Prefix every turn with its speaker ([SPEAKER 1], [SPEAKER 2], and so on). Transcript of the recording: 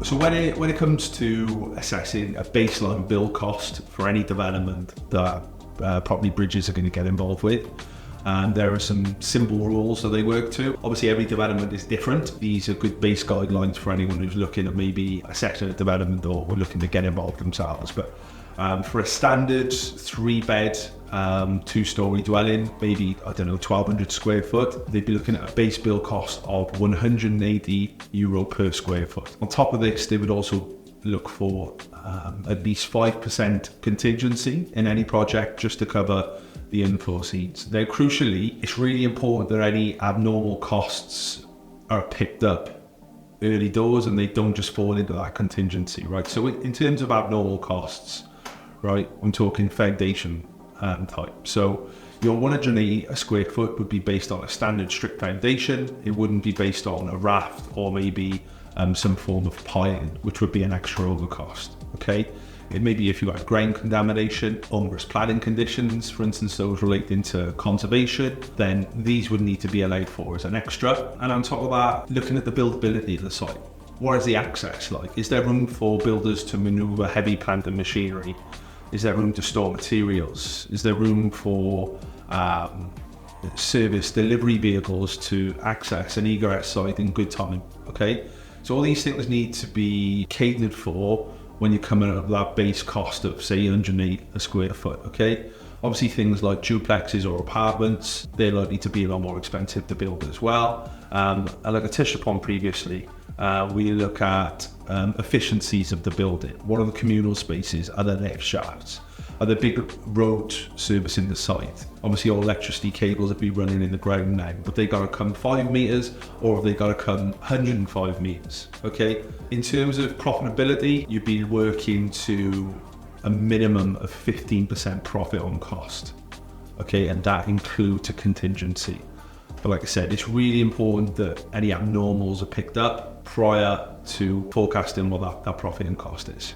[SPEAKER 1] So when it comes to assessing a baseline build cost for any development that Property Bridges are going to get involved with, and there are some simple rules that they work to. Obviously every development is different. These are good base guidelines for anyone who's looking at maybe assessing a development or looking to get involved themselves. But for a standard 3-bed, 2-story dwelling, maybe, I don't know, 1,200 square foot, they'd be looking at a base build cost of €180 per square foot. On top of this, they would also look for at least 5% contingency in any project just to cover the unforeseens. Now, crucially, it's really important that any abnormal costs are picked up early doors and they don't just fall into that contingency, right? So in terms of abnormal costs, right, I'm talking foundation type. So your 180 a square foot would be based on a standard strict foundation. It wouldn't be based on a raft or maybe some form of piling, which would be an extra overcost, okay? It may be if you've got ground contamination, onerous planning conditions, for instance, those relating to conservation, then these would need to be allowed for as an extra. And on top of that, looking at the buildability of the site. What is the access like? Is there room for builders to maneuver heavy plant and machinery? Is there room to store materials? Is there room for service delivery vehicles to access an egress site in good time, okay? So all these things need to be catered for when you're coming up with that base cost of, say, 108 a square foot, okay? Obviously things like duplexes or apartments, they're likely to be a lot more expensive to build as well. And like I touched upon previously, we look at efficiencies of the building. What are the communal spaces? Are there lift shafts? Are there big road servicing the site? Obviously all electricity cables would be running in the ground now, but they got to come 5 meters or have they got to come 105 meters, okay? In terms of profitability, you'd be working to a minimum of 15% profit on cost, okay? And that includes a contingency. But like I said, it's really important that any abnormals are picked up prior to forecasting what that profit and cost is.